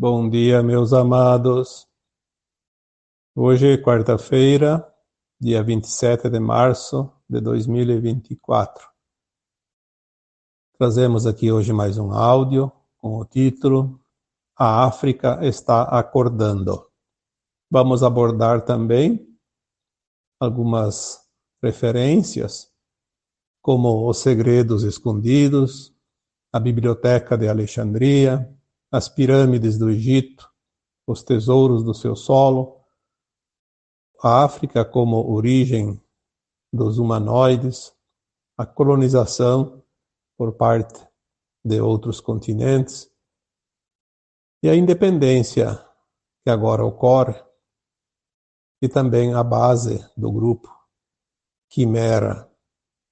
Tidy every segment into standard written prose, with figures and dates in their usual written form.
Bom dia, meus amados. Hoje é quarta-feira, dia 27 de março de 2024. Trazemos aqui hoje mais um áudio com o título A África está acordando. Vamos abordar também algumas referências, como os segredos escondidos, a Biblioteca de Alexandria, as pirâmides do Egito, os tesouros do seu solo, a África como origem dos humanoides, a colonização por parte de outros continentes e a independência que agora ocorre, e também a base do grupo Quimera,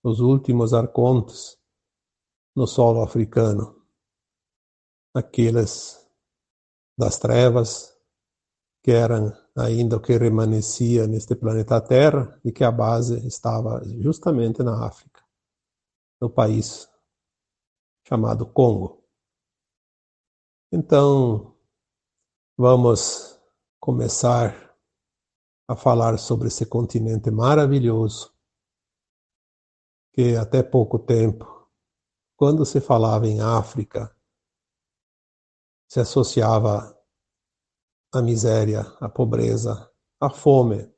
os últimos arcontes no solo africano, aqueles das trevas que eram ainda o que remanescia neste planeta Terra e que a base estava justamente na África, no país chamado Congo. Então, vamos começar a falar sobre esse continente maravilhoso que até pouco tempo, quando se falava em África, se associava à miséria, à pobreza, à fome.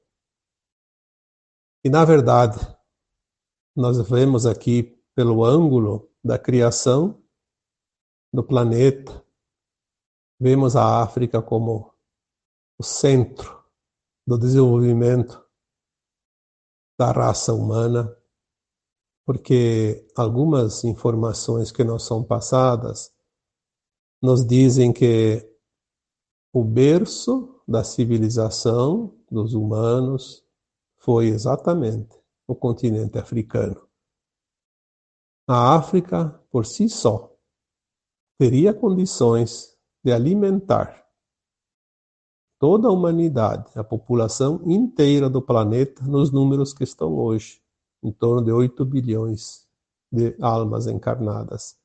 E, na verdade, nós vemos aqui pelo ângulo da criação do planeta, vemos a África como o centro do desenvolvimento da raça humana, porque algumas informações que nos são passadas nos dizem que o berço da civilização dos humanos foi exatamente o continente africano. A África, por si só, teria condições de alimentar toda a humanidade, a população inteira do planeta, nos números que estão hoje, em torno de 8 bilhões de almas encarnadas.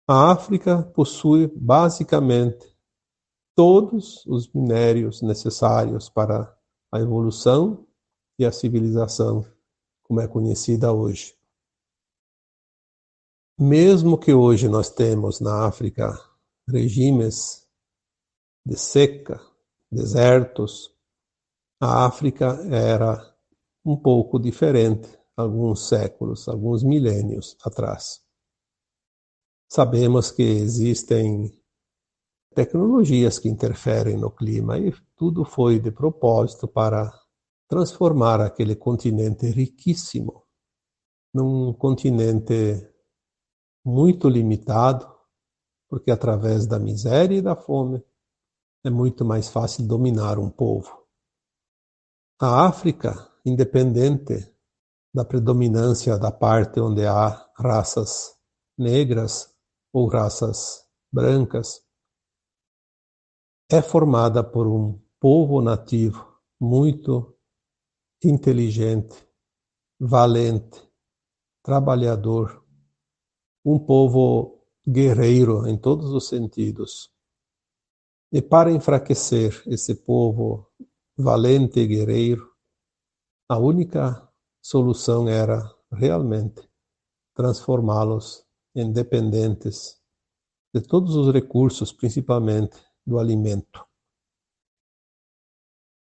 A África possui basicamente todos os minérios necessários para a evolução e a civilização como é conhecida hoje. Mesmo que hoje nós temos na África regimes de seca, desertos, a África era um pouco diferente alguns séculos, alguns milênios atrás. Sabemos que existem tecnologias que interferem no clima e tudo foi de propósito para transformar aquele continente riquíssimo num continente muito limitado, porque através da miséria e da fome é muito mais fácil dominar um povo. A África, independente da predominância da parte onde há raças negras ou raças brancas, é formada por um povo nativo muito inteligente, valente, trabalhador, um povo guerreiro em todos os sentidos. E para enfraquecer esse povo valente e guerreiro, a única solução era realmente transformá-los em dependentes de todos os recursos, principalmente do alimento.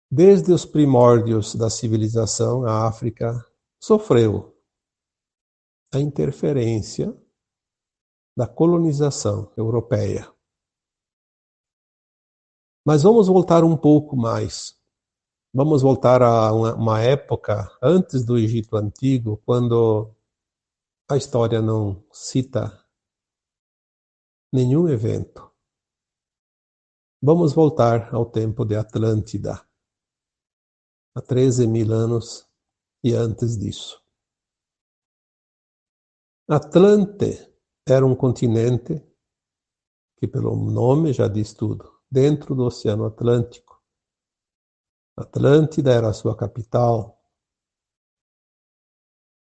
Desde os primórdios da civilização, a África sofreu a interferência da colonização europeia. Mas vamos voltar um pouco mais. Vamos voltar a uma época antes do Egito Antigo, quando a história não cita nenhum evento. Vamos voltar ao tempo de Atlântida, há 13 mil anos e antes disso. Atlante era um continente que, pelo nome, já diz tudo, dentro do Oceano Atlântico. Atlântida era a sua capital,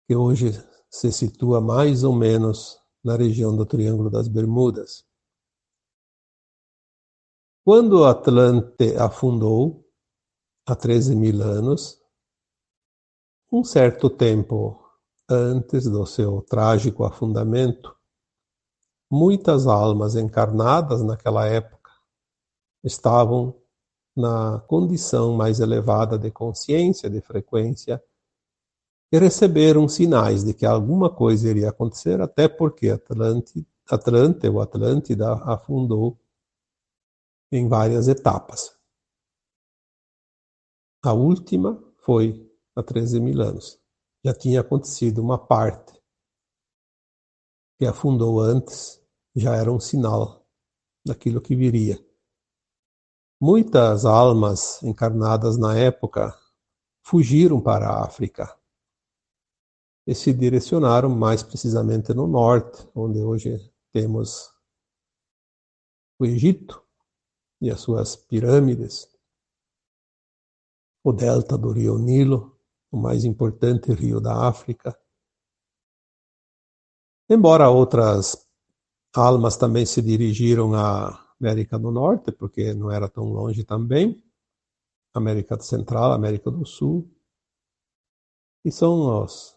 que hoje se situa mais ou menos na região do Triângulo das Bermudas. Quando Atlante afundou, há 13.000 anos, um certo tempo antes do seu trágico afundamento, muitas almas encarnadas naquela época estavam na condição mais elevada de consciência, de frequência, e receberam sinais de que alguma coisa iria acontecer, até porque Atlante ou Atlântida afundou em várias etapas. A última foi há 13.000 anos. Já tinha acontecido uma parte que afundou antes, já era um sinal daquilo que viria. Muitas almas encarnadas na época fugiram para a África e se direcionaram mais precisamente no norte, onde hoje temos o Egito e as suas pirâmides, o delta do rio Nilo, o mais importante rio da África. Embora outras almas também se dirigiram à América do Norte, porque não era tão longe também, América Central, América do Sul, e são as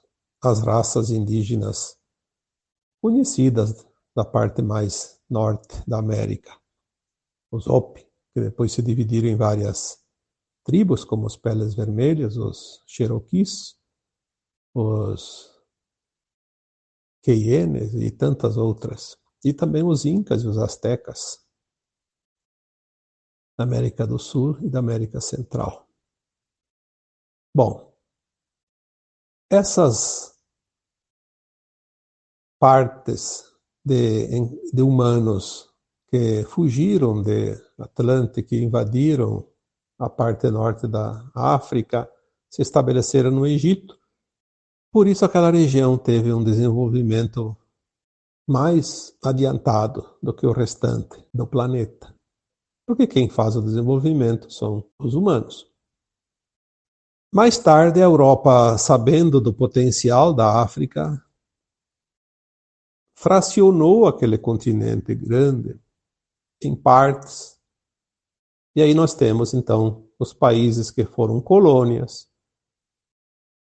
raças indígenas conhecidas da parte mais norte da América, os Hopi, que depois se dividiram em várias tribos, como os Peles Vermelhas, os Cherokees, os Queienes e tantas outras. E também os Incas e os Aztecas, da América do Sul e da América Central. Bom, essas partes de humanos que fugiram de Atlante, que invadiram a parte norte da África, se estabeleceram no Egito. Por isso aquela região teve um desenvolvimento mais adiantado do que o restante do planeta. Porque quem faz o desenvolvimento são os humanos. Mais tarde, a Europa, sabendo do potencial da África, fracionou aquele continente grande em partes. E aí nós temos, então, os países que foram colônias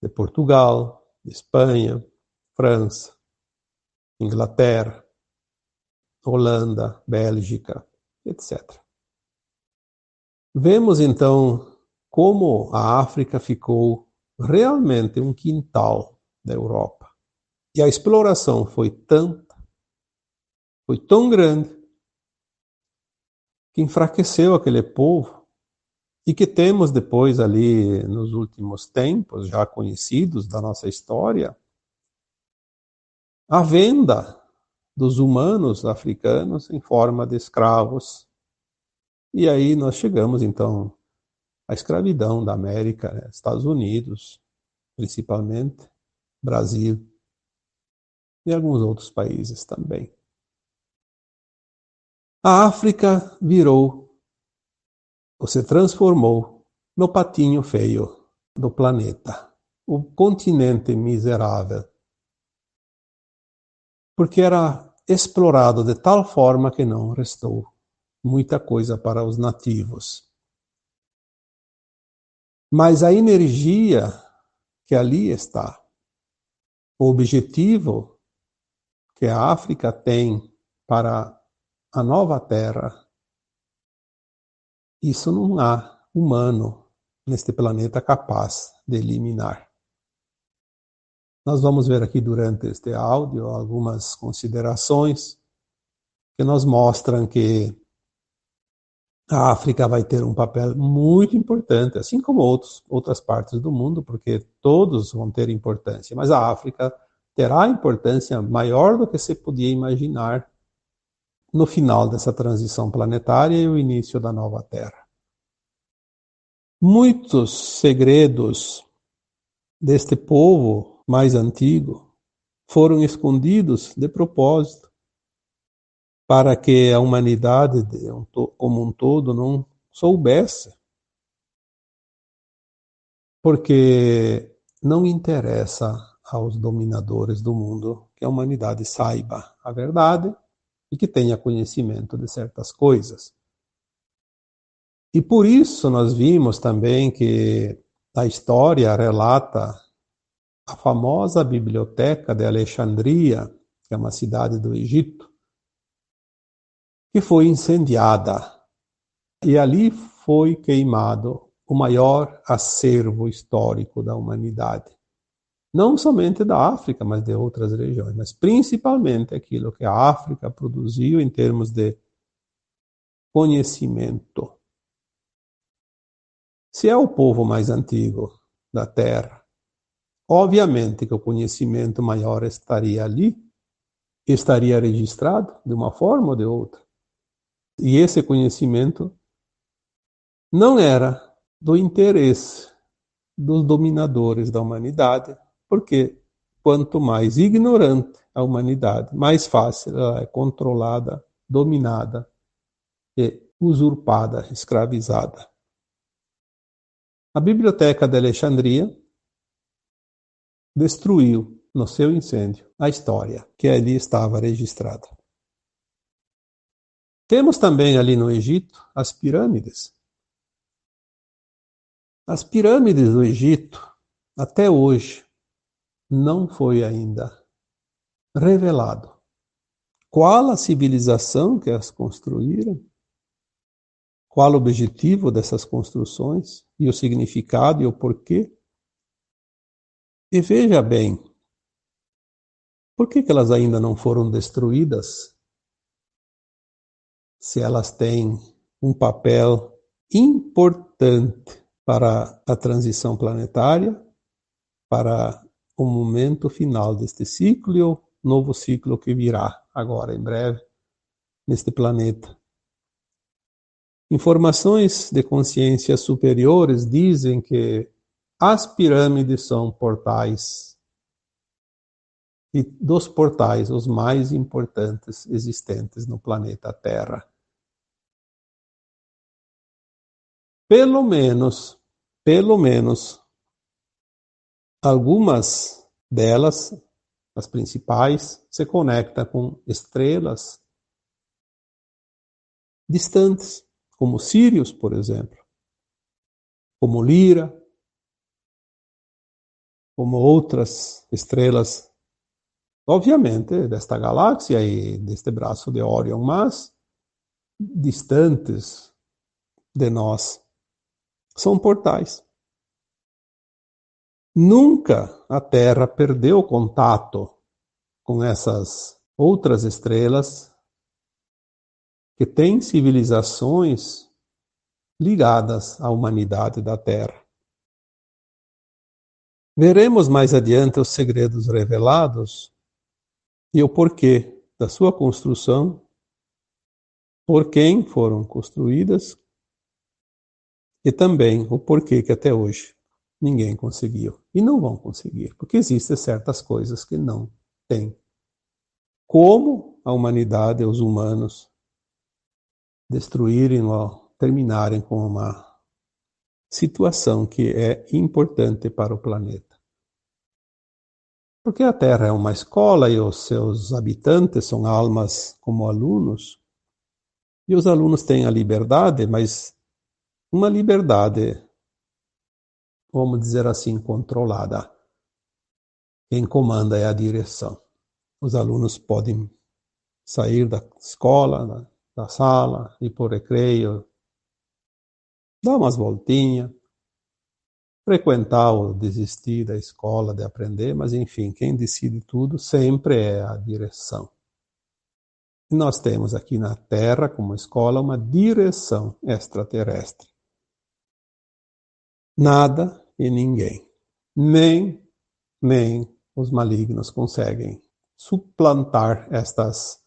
de Portugal, de Espanha, França, Inglaterra, Holanda, Bélgica, etc. Vemos, então, como a África ficou realmente um quintal da Europa. E a exploração foi tão grande, que enfraqueceu aquele povo e que temos depois ali nos últimos tempos, já conhecidos da nossa história, a venda dos humanos africanos em forma de escravos. E aí nós chegamos então à escravidão da América, né? Estados Unidos, principalmente, Brasil e alguns outros países também. A África virou, ou se transformou, no patinho feio do planeta, o continente miserável, porque era explorado de tal forma que não restou muita coisa para os nativos. Mas a energia que ali está, o objetivo que a África tem para a nova Terra, isso não há humano neste planeta capaz de eliminar. Nós vamos ver aqui durante este áudio algumas considerações que nos mostram que a África vai ter um papel muito importante, assim como outras partes do mundo, porque todos vão ter importância, mas a África terá importância maior do que se podia imaginar no final dessa transição planetária e o início da nova Terra. Muitos segredos deste povo mais antigo foram escondidos de propósito, para que a humanidade como um todo não soubesse. Porque não interessa aos dominadores do mundo que a humanidade saiba a verdade e que tenha conhecimento de certas coisas. E por isso nós vimos também que a história relata a famosa biblioteca de Alexandria, que é uma cidade do Egito, que foi incendiada. E ali foi queimado o maior acervo histórico da humanidade. Não somente da África, mas de outras regiões, mas principalmente aquilo que a África produziu em termos de conhecimento. Se é o povo mais antigo da Terra, obviamente que o conhecimento maior estaria ali, estaria registrado de uma forma ou de outra. E esse conhecimento não era do interesse dos dominadores da humanidade, porque quanto mais ignorante a humanidade, mais fácil ela é controlada, dominada e usurpada, escravizada. A Biblioteca de Alexandria destruiu, no seu incêndio, a história que ali estava registrada. Temos também ali no Egito as pirâmides. As pirâmides do Egito, até hoje, não foi ainda revelado qual a civilização que as construíram, qual o objetivo dessas construções e o significado e o porquê. E veja bem, por que elas ainda não foram destruídas se elas têm um papel importante para a transição planetária, para o momento final deste ciclo e o novo ciclo que virá agora, em breve, neste planeta. Informações de consciências superiores dizem que as pirâmides são portais, e dos portais os mais importantes existentes no planeta Terra. Pelo menos, algumas delas, as principais, se conectam com estrelas distantes, como Sírius, por exemplo, como Lira, como outras estrelas, obviamente, desta galáxia e deste braço de Órion, mas distantes de nós. São portais. Nunca a Terra perdeu contato com essas outras estrelas que têm civilizações ligadas à humanidade da Terra. Veremos mais adiante os segredos revelados e o porquê da sua construção, por quem foram construídas e também o porquê que até hoje ninguém conseguiu. E não vão conseguir, porque existem certas coisas que não têm. Como a humanidade, os humanos, destruírem ou terminarem com uma situação que é importante para o planeta. Porque a Terra é uma escola e os seus habitantes são almas como alunos, e os alunos têm a liberdade, mas uma liberdade, vamos dizer assim, controlada. Quem comanda é a direção. Os alunos podem sair da escola, da sala, ir para o recreio, dar umas voltinhas, frequentar ou desistir da escola, de aprender, mas enfim, quem decide tudo sempre é a direção. E nós temos aqui na Terra, como escola, uma direção extraterrestre. Nada e ninguém, nem os malignos conseguem suplantar estas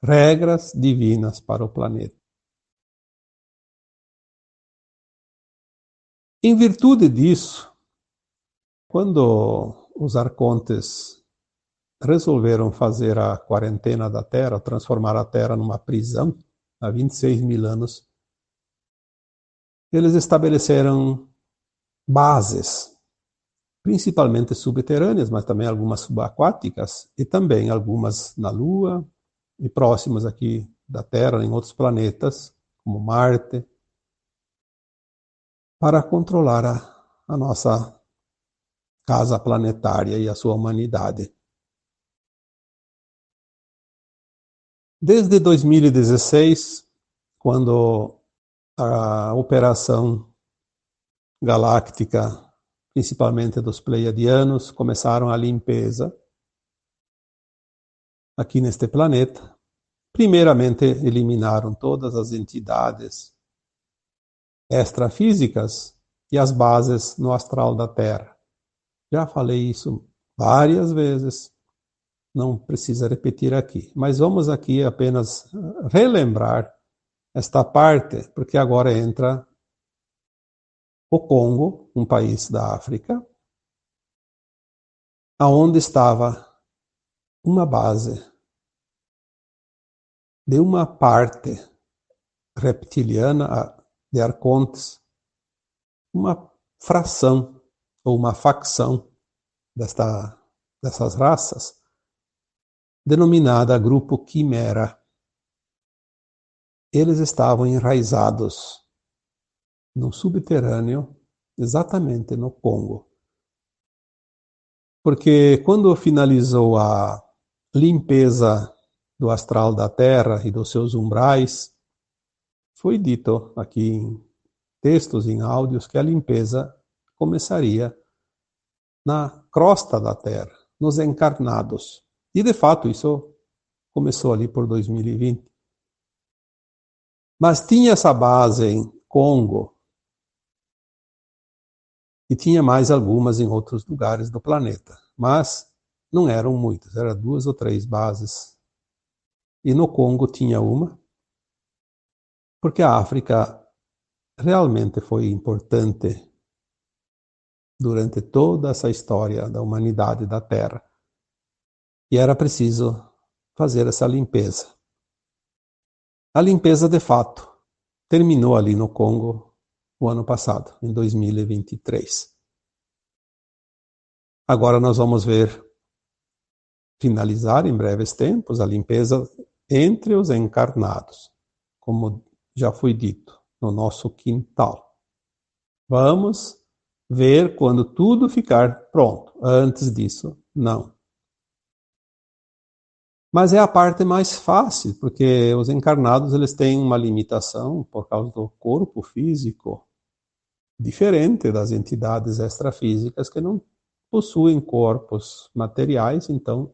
regras divinas para o planeta. Em virtude disso, quando os arcontes resolveram fazer a quarentena da Terra, transformar a Terra numa prisão, há 26 mil anos, eles estabeleceram bases, principalmente subterrâneas, mas também algumas subaquáticas, e também algumas na Lua, e próximas aqui da Terra, em outros planetas, como Marte, para controlar a nossa casa planetária e a sua humanidade. Desde 2016, quando a operação galáctica, principalmente dos pleiadianos, começaram a limpeza aqui neste planeta, primeiramente eliminaram todas as entidades extrafísicas e as bases no astral da Terra. Já falei isso várias vezes, não precisa repetir aqui. Mas vamos aqui apenas relembrar esta parte, porque agora entra o Congo, um país da África, aonde estava uma base de uma parte reptiliana de arcontes, uma fração ou uma facção dessas raças, denominada Grupo Quimera. Eles estavam enraizados no subterrâneo, exatamente no Congo. Porque quando finalizou a limpeza do astral da Terra e dos seus umbrais, foi dito aqui em textos, em áudios, que a limpeza começaria na crosta da Terra, nos encarnados. E, de fato, isso começou ali por 2020. Mas tinha essa base em Congo e tinha mais algumas em outros lugares do planeta. Mas não eram muitas, eram 2 ou 3 bases. E no Congo tinha uma, porque a África realmente foi importante durante toda essa história da humanidade da Terra. E era preciso fazer essa limpeza. A limpeza, de fato, terminou ali no Congo o ano passado, em 2023. Agora nós vamos ver finalizar em breves tempos a limpeza entre os encarnados, como já foi dito, no nosso quintal. Vamos ver quando tudo ficar pronto. Antes disso, não. Mas é a parte mais fácil, porque os encarnados eles têm uma limitação por causa do corpo físico, diferente das entidades extrafísicas que não possuem corpos materiais, então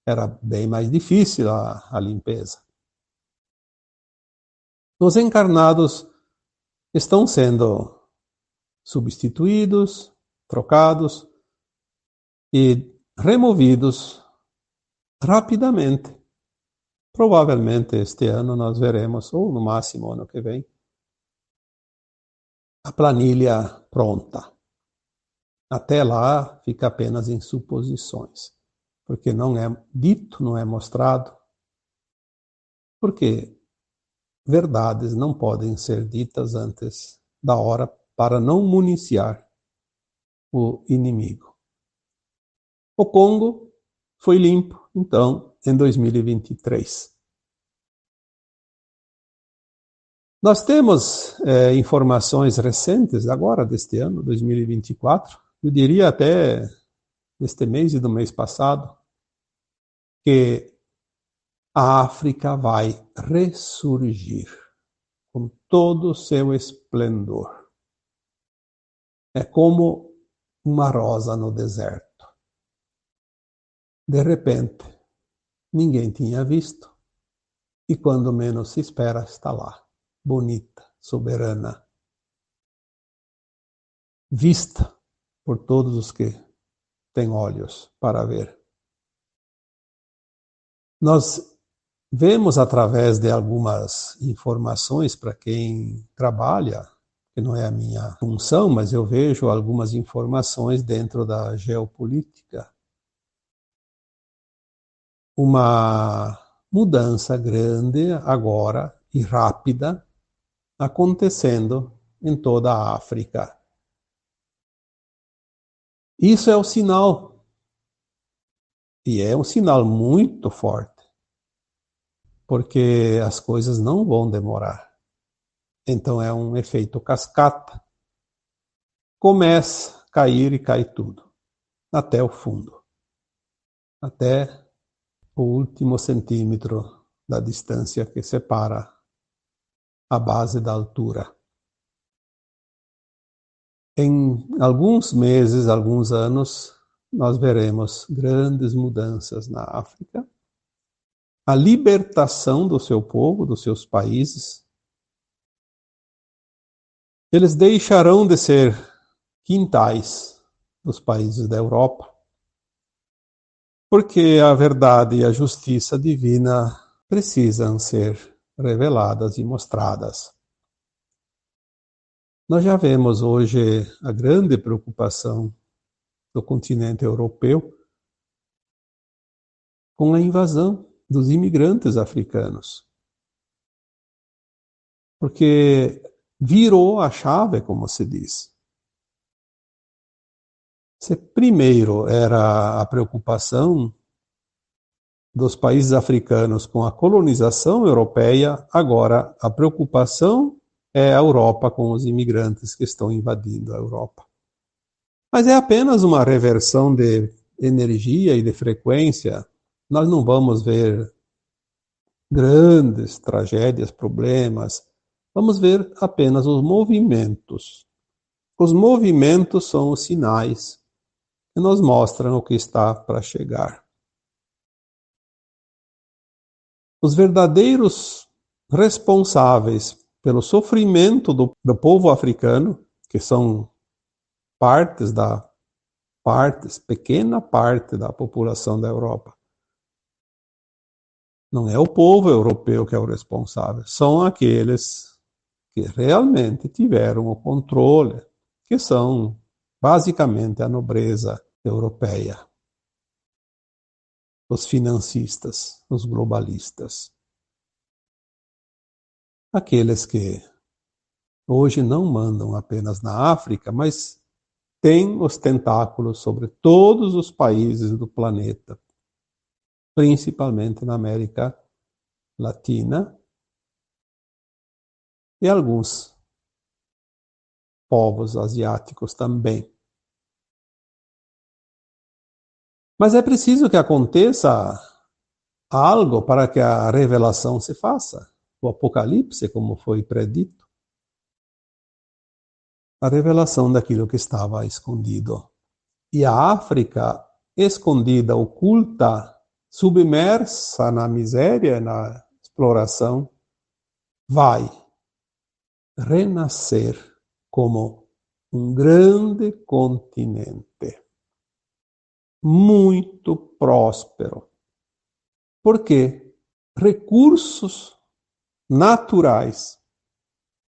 era bem mais difícil a limpeza. Os encarnados estão sendo substituídos, trocados e removidos rapidamente. Provavelmente este ano nós veremos, ou no máximo ano que vem, a planilha pronta. Até lá fica apenas em suposições, porque não é dito, não é mostrado, porque verdades não podem ser ditas antes da hora para não municiar o inimigo. O Congo foi limpo, então, em 2023. Nós temos informações recentes, agora deste ano, 2024, eu diria até deste mês e do mês passado, que a África vai ressurgir com todo o seu esplendor. É como uma rosa no deserto. De repente, ninguém tinha visto, e quando menos se espera, está lá, bonita, soberana, vista por todos os que têm olhos para ver. Nós vemos através de algumas informações para quem trabalha, que não é a minha função, mas eu vejo algumas informações dentro da geopolítica, uma mudança grande agora e rápida acontecendo em toda a África. Isso é o sinal, e é um sinal muito forte, porque as coisas não vão demorar. Então é um efeito cascata. começa a cair e cai tudo, até o fundo, até o último centímetro da distância que separa a base da altura. Em alguns meses, alguns anos, nós veremos grandes mudanças na África, a libertação do seu povo, dos seus países. Eles deixarão de ser quintais dos países da Europa, porque a verdade e a justiça divina precisam ser reveladas e mostradas. Nós já vemos hoje a grande preocupação do continente europeu com a invasão dos imigrantes africanos. Porque virou a chave, como se diz. Se primeiro era a preocupação dos países africanos com a colonização europeia, agora a preocupação é a Europa com os imigrantes que estão invadindo a Europa. Mas é apenas uma reversão de energia e de frequência. Nós não vamos ver grandes tragédias, problemas. Vamos ver apenas os movimentos. Os movimentos são os sinais que nos mostram o que está para chegar. Os verdadeiros responsáveis pelo sofrimento do povo africano, que são pequena parte da população da Europa. Não é o povo europeu que é o responsável, são aqueles que realmente tiveram o controle, que são basicamente a nobreza europeia, os financistas, os globalistas. Aqueles que hoje não mandam apenas na África, mas têm os tentáculos sobre todos os países do planeta, principalmente na América Latina e alguns povos asiáticos também. Mas é preciso que aconteça algo para que a revelação se faça. O Apocalipse, como foi predito, a revelação daquilo que estava escondido. E a África, escondida, oculta, submersa na miséria, na exploração, vai renascer como um grande continente, muito próspero, porque recursos naturais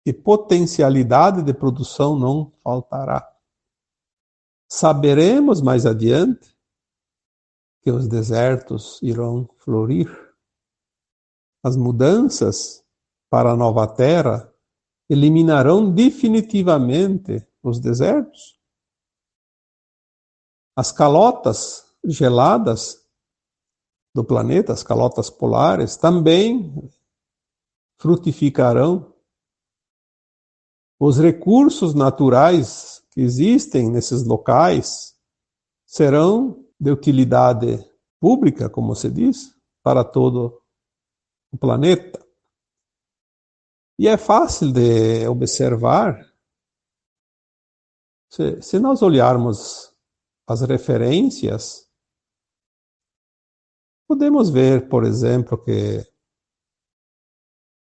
e potencialidade de produção não faltará. Saberemos mais adiante que os desertos irão florir. As mudanças para a nova terra eliminarão definitivamente os desertos. As calotas geladas do planeta, as calotas polares, também frutificarão. Os recursos naturais que existem nesses locais serão de utilidade pública, como se diz, para todo o planeta. E é fácil de observar, se nós olharmos as referências, podemos ver, por exemplo, que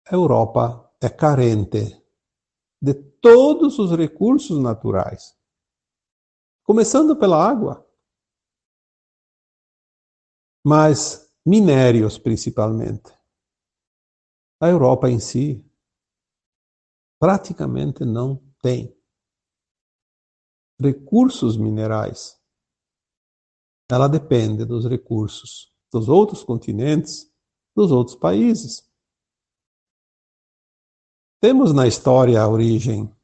a Europa é carente de todos os recursos naturais, começando pela água, mas minérios principalmente. A Europa em si praticamente não tem recursos minerais. Ela depende dos recursos dos outros continentes, dos outros países. Temos na história a origem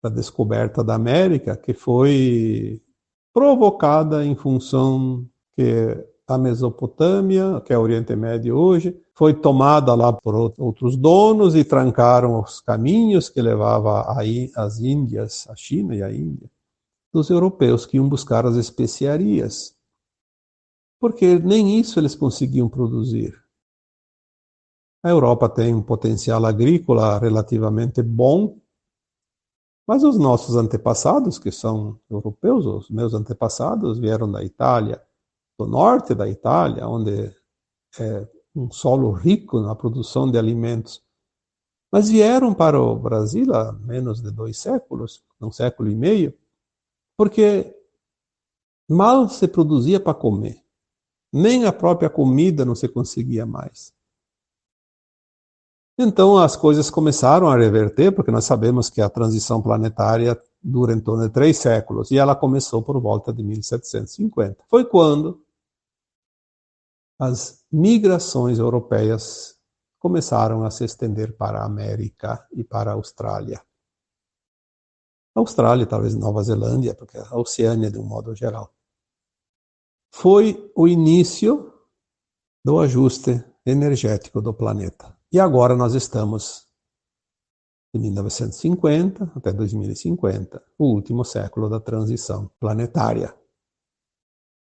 da descoberta da América, que foi provocada em função que a Mesopotâmia, que é o Oriente Médio hoje, foi tomada lá por outros donos e trancaram os caminhos que levavam às Índias, a China e a Índia, dos europeus que iam buscar as especiarias, porque nem isso eles conseguiam produzir. A Europa tem um potencial agrícola relativamente bom, mas os nossos antepassados, que são europeus, os meus antepassados vieram da Itália, do norte da Itália, onde é um solo rico na produção de alimentos, mas vieram para o Brasil há menos de 2 séculos, 1,5 séculos, porque mal se produzia para comer, nem a própria comida não se conseguia mais. Então as coisas começaram a reverter, porque nós sabemos que a transição planetária dura em torno de 3 séculos, e ela começou por volta de 1750. Foi quando as migrações europeias começaram a se estender para a América e para a Austrália. Austrália, talvez Nova Zelândia, porque a Oceânia de um modo geral. Foi o início do ajuste energético do planeta. E agora nós estamos de 1950 até 2050, o último século da transição planetária.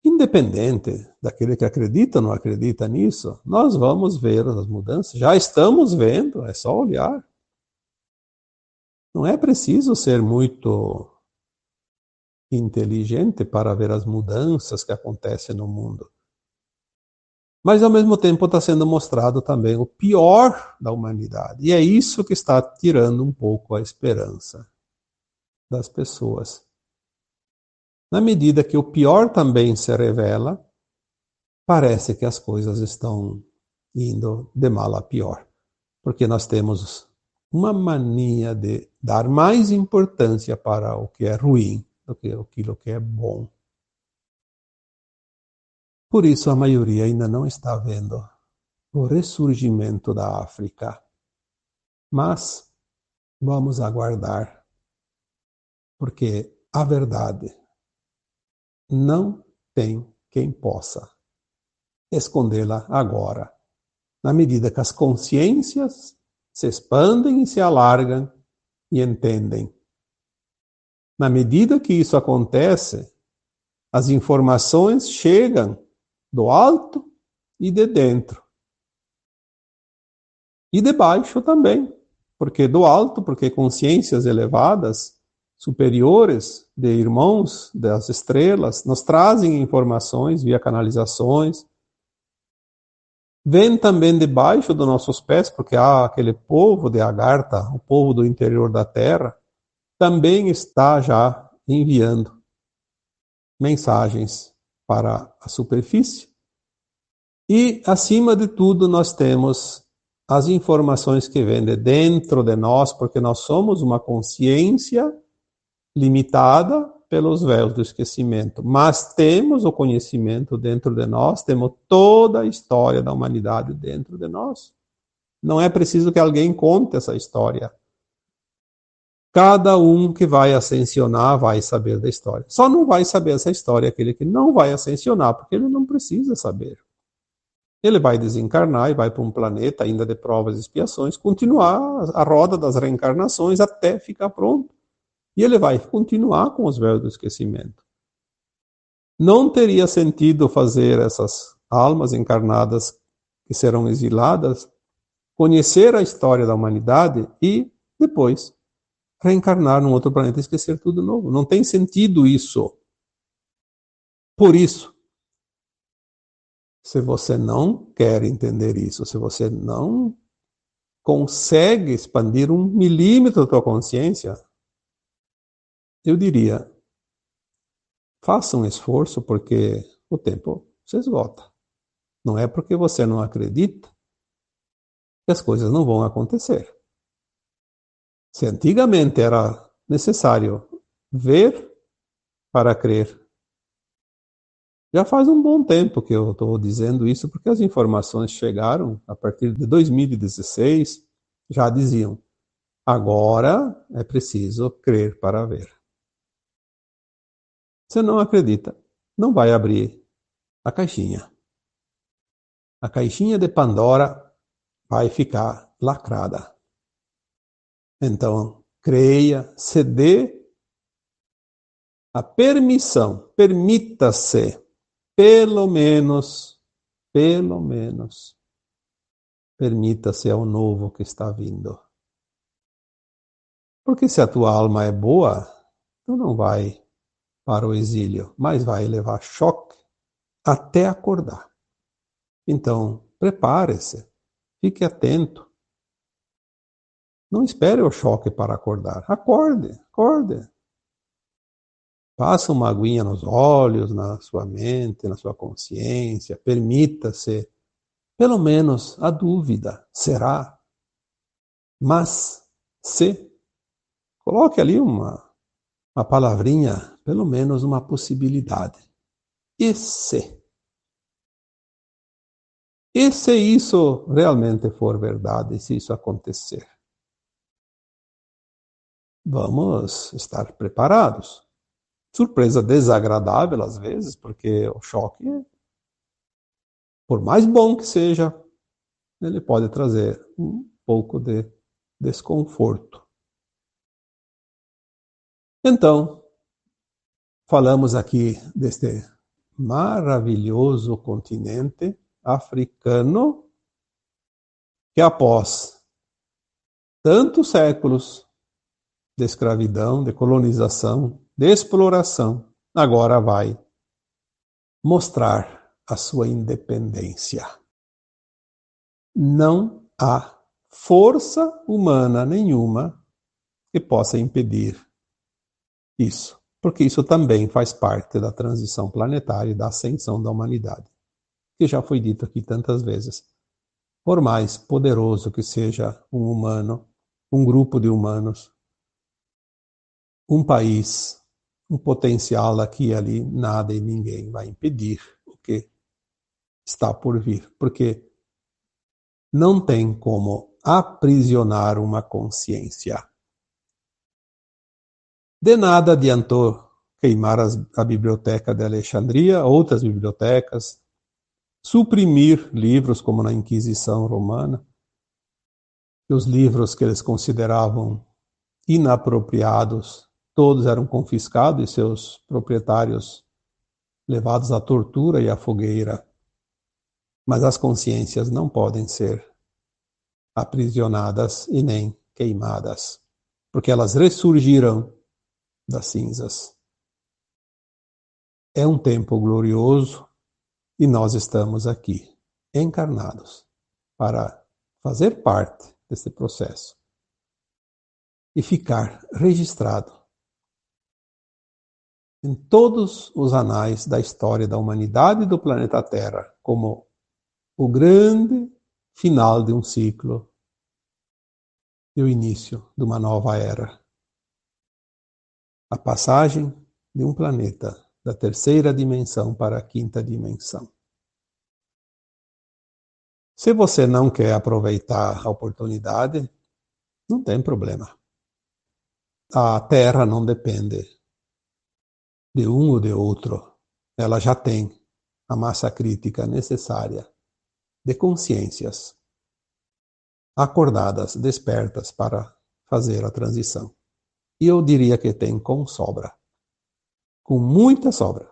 Independente daquele que acredita ou não acredita nisso, nós vamos ver as mudanças. Já estamos vendo, é só olhar. Não é preciso ser muito inteligente para ver as mudanças que acontecem no mundo. Mas, ao mesmo tempo, está sendo mostrado também o pior da humanidade. E é isso que está tirando um pouco a esperança das pessoas. Na medida que o pior também se revela, parece que as coisas estão indo de mal a pior. Porque nós temos uma mania de dar mais importância para o que é ruim do que aquilo que é bom. Por isso a maioria ainda não está vendo o ressurgimento da África. Mas vamos aguardar, porque a verdade não tem quem possa escondê-la agora, na medida que as consciências se expandem e se alargam e entendem. Na medida que isso acontece, as informações chegam do alto e de dentro. E de baixo também, porque do alto, porque consciências elevadas, superiores, de irmãos das estrelas, nos trazem informações via canalizações. Vem também debaixo dos nossos pés, porque há aquele povo de Agartha, o povo do interior da Terra, também está já enviando mensagens para a superfície. E, acima de tudo, nós temos as informações que vêm de dentro de nós, porque nós somos uma consciência limitada pelos véus do esquecimento. Mas temos o conhecimento dentro de nós, temos toda a história da humanidade dentro de nós. Não é preciso que alguém conte essa história. Cada um que vai ascensionar vai saber da história. Só não vai saber essa história aquele que não vai ascensionar, porque ele não precisa saber. Ele vai desencarnar e vai para um planeta ainda de provas e expiações, continuar a roda das reencarnações até ficar pronto. E ele vai continuar com os véus do esquecimento. Não teria sentido fazer essas almas encarnadas que serão exiladas conhecer a história da humanidade e depois reencarnar num outro planeta e esquecer tudo de novo. Não tem sentido isso. Por isso, se você não quer entender isso, se você não consegue expandir 1 milímetro da tua consciência, eu diria, faça um esforço, porque o tempo se esgota. Não é porque você não acredita que as coisas não vão acontecer. Se antigamente era necessário ver para crer, já faz um bom tempo que eu estou dizendo isso, porque as informações chegaram a partir de 2016, já diziam, agora é preciso crer para ver. Você não acredita, não vai abrir a caixinha. a caixinha de Pandora vai ficar lacrada. Então, creia, se dê a permissão, permita-se, pelo menos, permita-se ao novo que está vindo. Porque se a tua alma é boa, tu não vai para o exílio, mas vai levar choque até acordar. Então, prepare-se, fique atento. Não espere o choque para acordar. Acorde. Passa uma aguinha nos olhos, na sua mente, na sua consciência. Permita-se, pelo menos, a dúvida. Será? Mas, se. Coloque ali uma palavrinha, pelo menos uma possibilidade. E se? E se isso realmente for verdade, se isso acontecer? Vamos estar preparados. Surpresa desagradável às vezes, porque o choque, por mais bom que seja, ele pode trazer um pouco de desconforto. Então, falamos aqui deste maravilhoso continente africano que após tantos séculos de escravidão, de colonização, de exploração, agora vai mostrar a sua independência. Não há força humana nenhuma que possa impedir isso, porque isso também faz parte da transição planetária e da ascensão da humanidade, que já foi dito aqui tantas vezes. Por mais poderoso que seja um humano, um grupo de humanos, um país, um potencial aqui e ali, nada e ninguém vai impedir o que está por vir, porque não tem como aprisionar uma consciência. De nada adiantou queimar a biblioteca de Alexandria, outras bibliotecas, suprimir livros como na Inquisição Romana, e os livros que eles consideravam inapropriados, todos eram confiscados e seus proprietários levados à tortura e à fogueira. Mas as consciências não podem ser aprisionadas e nem queimadas, porque elas ressurgirão das cinzas. É um tempo glorioso e nós estamos aqui, encarnados, para fazer parte desse processo e ficar registrado em todos os anais da história da humanidade e do planeta Terra como o grande final de um ciclo e o início de uma nova era. A passagem de um planeta da terceira dimensão para a quinta dimensão. Se você não quer aproveitar a oportunidade, não tem problema. A Terra não depende de um ou de outro. Ela já tem a massa crítica necessária de consciências acordadas, despertas para fazer a transição. E eu diria que tem com sobra. Com muita sobra.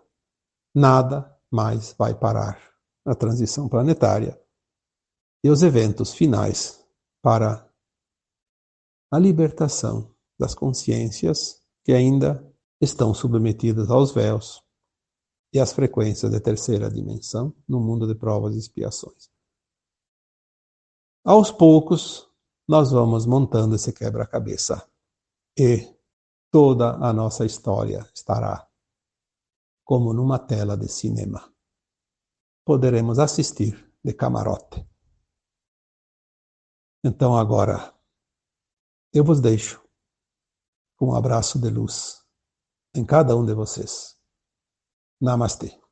Nada mais vai parar a transição planetária e os eventos finais para a libertação das consciências que ainda estão submetidas aos véus e às frequências da terceira dimensão no mundo de provas e expiações. Aos poucos, nós vamos montando esse quebra-cabeça e toda a nossa história estará como numa tela de cinema. Poderemos assistir de camarote. Então agora, eu vos deixo com um abraço de luz em cada um de vocês. Namastê.